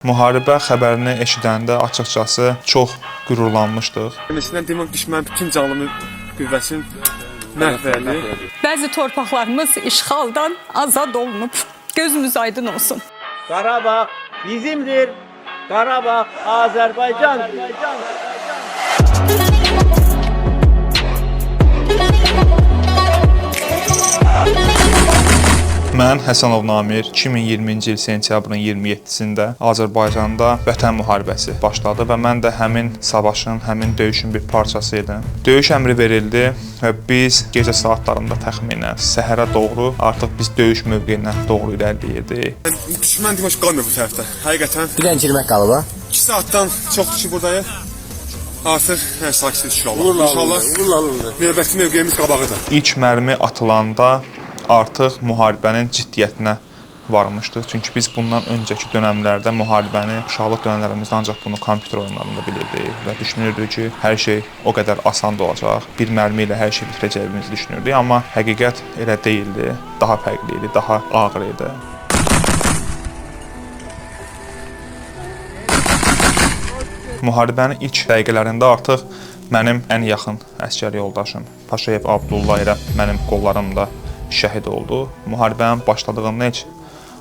Müharibə xəbərini eşidəndə açıqcası çox qürurlanmışdıq. Məsələn, demək düşmən bütün canlı qüvvəsini məhv elədi. Bəzi torpaqlarımız işğaldan azad olunub. Gözümüz aydın olsun. Qarabağ bizimdir. Qarabağ Azərbaycandır. Mən Həsənov Namir 2020-ci il sentyabrın 27-sində Azərbaycanda Vətən müharibəsi başladı və mən də həmin savaşın, həmin döyüşün bir parçası idim. Döyüş əmri verildi və biz gecə saatlarında təxminən səhərə doğru artıq biz döyüş mövqeyinə doğru irəliləyirdik. Düşmən demək qalmır bu tərəfdə. Həqiqətən Bir dənə girmək qalıb ha. 2 saatdan çoxdur ki buradayıq. Artıq hər sakit inşallah. İnşallah növbəti mövqeyimiz qabağıdır. İlk mərmi atılanda artıq müharibənin ciddiyyətinə varmışdıq. Çünki biz bundan öncəki dönəmlərdə müharibəni, uşaqlıq dönəmlərimizdə ancaq bunu kompüter oyunlarında bilirdik və düşünürdük ki, hər şey o qədər asan olacaq. Bir mərmi ilə hər şey bitirəcəyimizi düşünürdük, amma həqiqət elə deyildi. Daha fərqli idi, daha ağır idi. Müharibənin ilk dəqiqələrində artıq mənim ən yaxın əsgər yoldaşım Paşayev Abdullah ilə mənim qollarımda şəhid oldu. Müharibənin başladığında heç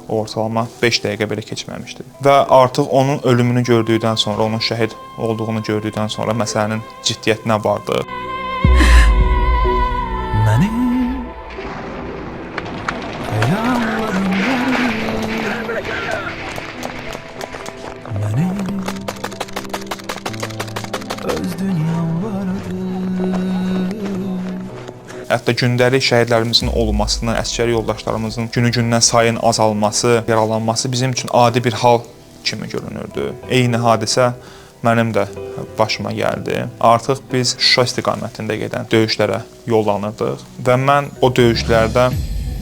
ortalama 5 dəqiqə belə keçməmişdi. Və artıq onun ölümünü gördükdən sonra, onun şəhid olduğunu gördükdən sonra məsələnin ciddiyyətinə vardı. Hətta gündəlik şəhidlərimizin olmasını, əsgər yoldaşlarımızın günü-gündən sayın azalması, yaralanması bizim üçün adi bir hal kimi görünürdü. Eyni hadisə mənim də başıma gəldi. Artıq biz Şuşa istiqamətində gedən döyüşlərə yollanırdıq və mən o döyüşlərdə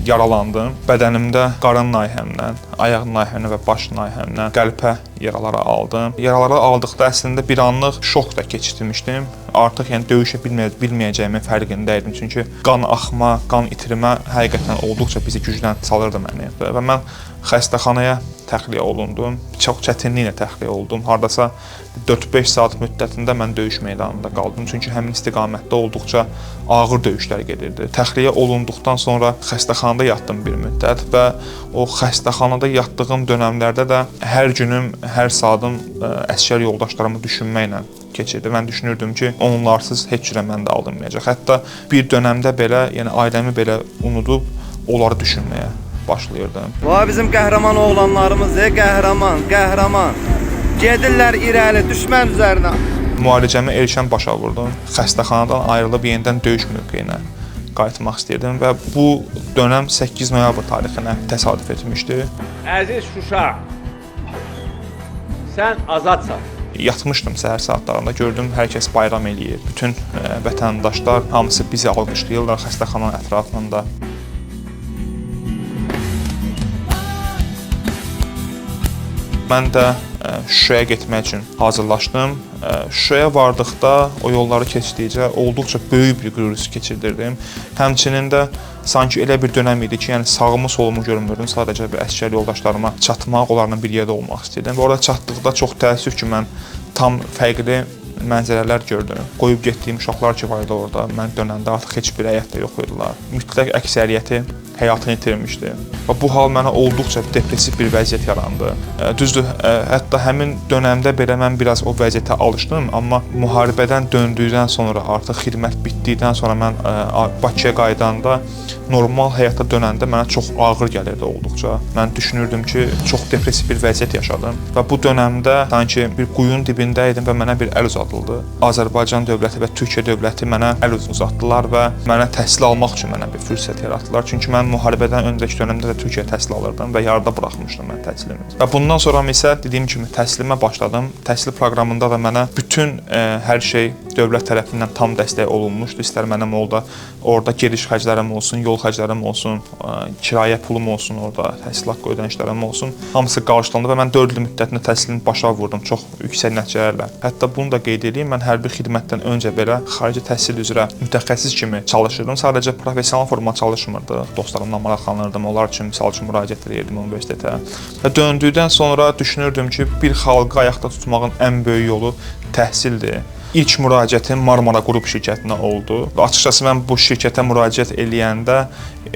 yaralandım. Bədənimdə qarın nahiyəmdən, ayaq nahiyəmdən və baş nahiyəmdən qəlpə yaraları aldım. Yaraları aldıqda əslində bir anlıq şok da keçirmişdim. Artıq yəni döyüşə bilməyəcəyimin fərqində idim. Çünki qan axma, qan itirmə həqiqətən olduqca bizi güclən salırdı məni. Və mən xəstəxanaya təxliyə olundum. Çox çətinliklə təxliyə oldum. Hardasa 4-5 saat müddətində mən döyüş meydanında qaldım. Çünki həmin istiqamətdə olduqca ağır döyüşlər gedirdi. Təxliyə olunduqdan sonra xəstəxanada yatdım bir müddət və o xəstəxanada yatdığım dönəmlərdə də hər günüm, hər saatım əsgər yoldaşlarımı düşünməklə keçirdi. Mən düşünürdüm ki, onlarsız heç cürə məndə alınmayacaq. Hətta bir dönəmdə belə, yəni ailəmi belə unudub onları düşünməyə başlayırdım. Vay bizim qəhrəman oğlanlarımız, qəhrəman, qəhrəman. Gedirlər irəli düşmən üzərinə. Müalicəmi Elşən başa vurdum. Xəstəxanadan ayrılıb yenidən döyüş mövqeyinə qayıtmaq istəyirdim və bu dönəm 8 noyabr tarixinə təsadüf etmişdi. Əziz Şuşa, sən azadsan. Yatmışdım səhər saatlarında, gördüm hər kəs bayram eləyir. Bütün vətəndaşlar hamısı bizi alqışlayırlar xəstəxananın ətrafında. Mən də Şuşaya getmək üçün hazırlaşdım. Şuşaya vardıqda o yolları keçdikcə olduqca böyük bir qürur keçirdirdim. Həmçinin də sanki elə bir dönəm idi ki, yəni sağımı solumu görmürdüm. Sadəcə bir əsgər yoldaşlarıma çatmaq, onlarla bir yerdə olmaq istəyirdim. Və orada çatdıqda çox təəssüf ki, mən tam fərqli mənzərələr gördüm. Qoyub getdiyim uşaqlar ki vardı orada. Mən dönəndə artıq heç bir həyatda yox idilər. Mütləq əksəriyyəti həyatını itirmişdi. Və bu hal mənə olduqca depressiv bir vəziyyət yarandı. Düzdür, hətta həmin dönəmdə belə mən biraz o vəziyyətə alışdım, amma müharibədən döndükdən sonra, artıq xidmət bitdikdən sonra mən Bakıya qayıdanda normal həyata dönəndə mənə çox ağır gəlirdi olduqca. Mən düşünürdüm ki, çox depressiv bir vəziyyət yaşadım və bu dönəmdə sanki bir quyunun dibində idim və mənə bir əl uzadıldı. Azərbaycan dövləti və Türkiyə dövləti mənə əl uzatdılar və mənə təhsil almaq üçün mənə bir fürsət yaratdılar. Çünki mən müharibədən öncəki dönəmdə də Türkiyəyə təhsil alırdım və yarıda buraxmışdım mən təhsilimi. Və bundan sonra isə dediyim kimi təhsilimə başladım. Təhsil proqramında da mənə bütün hər şey dövlət tərəfindən tam dəstək olunmuşdu. İstər mənim orada giriş xərclərim olsun, yol xərclərim olsun, kirayə pulum olsun, orada təhsil haqqı ödənişlərim olsun. Hamısı qarşılandı və mən 4 il müddətində təhsilimi başa vurdum çox yüksək nəticələrlə. Hətta bunu da qeyd qeyd edeyim, mən hərbi xidmətdən öncə belə xarici təhsil üzrə mütəxəssis kimi çalışırdım. Sadəcə professional formada çalışmırdı. Dostlarımla maraqlanırdım. Onlar üçün misal üçün müraciət edirdim universitetə. Və döndükdən sonra düşünürdüm ki, bir xalqı ayaqda tutmağın ən böyük yolu təhsildir. İlk müraciətim Marmara Qrup şirkətinə oldu. Və açıqcası mən bu şirkətə müraciət eləyəndə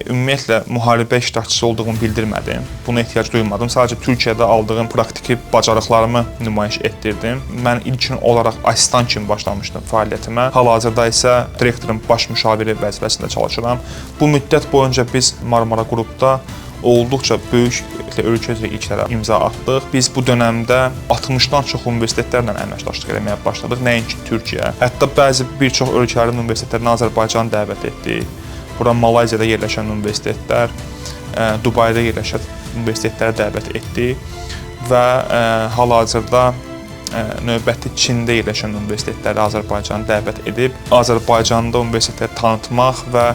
ümumiyyətlə müharibə iştirakçısı olduğumu bildirmədim. Buna ehtiyac duymadım. Sadəcə Türkiyədə aldığım praktiki bacarıqlarımı nümayiş etdirdim. Mən ilkin olaraq asistan kimi başlamışdım fəaliyyətimə. Hal-hazırda isə direktorun baş müşaviri vəzifəsində çalışıram. Bu müddət boyunca biz Marmara Qrupda olduqca böyük ölkə üzrə ilklərə imza atdıq. Biz bu dövrdə 60-dan çox universitetlərlə əməkdaşlıq etməyə başladıq, nəinki Türkiyə. Hətta bir çox ölkələrin universitetlərinə Azərbaycanı dəvət etdik. Bura Malayziyada yerləşən universitetlər, Dubayda yerləşən universitetləri dəvət etdik və hal-hazırda növbəti Çində yerləşən universitetləri Azərbaycanı dəvət edib, Azərbaycanda universitetləri tanıtmaq və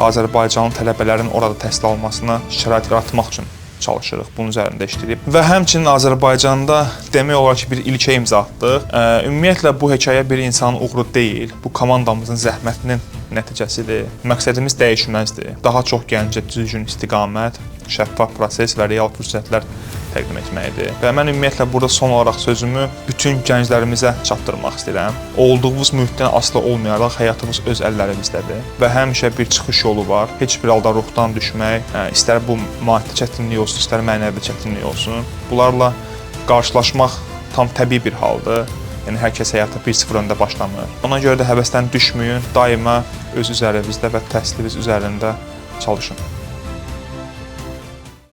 Azərbaycanlı tələbələrin orada təhsil almasına şərait yaratmaq üçün çalışırıq, bunun üzərində işləyib. Və həmçinin Azərbaycanda demək olar ki, bir ilkə imza atdıq. Ümumiyyətlə, bu hekayə bir insanın uğuru deyil, bu komandamızın zəhmətinin nəticəsidir. Məqsədimiz dəyişməzdir. Daha çox gəncə düzgün istiqamət, şəffaf proses və real fürsətlər təqdim etməkdir. Və mən ümumiyyətlə burada son olaraq sözümü bütün gənclərimizə çatdırmaq istəyirəm. Olduğumuz mühitdən asılı olmayaraq həyatımız öz əllərimizdədir və həmişə bir çıxış yolu var. Heç bir halda ruhdan düşmək, istər bu maddi çətinlik olsun, istər mənəvi çətinlik olsun, bunlarla qarşılaşmaq tam təbii bir haldır. Yəni hər kəs həyata 1-0 öndə başlamır. Ona görə də həvəsdən düşməyin, daima öz üzərinizdə və təhsiliniz üzərində çalışın.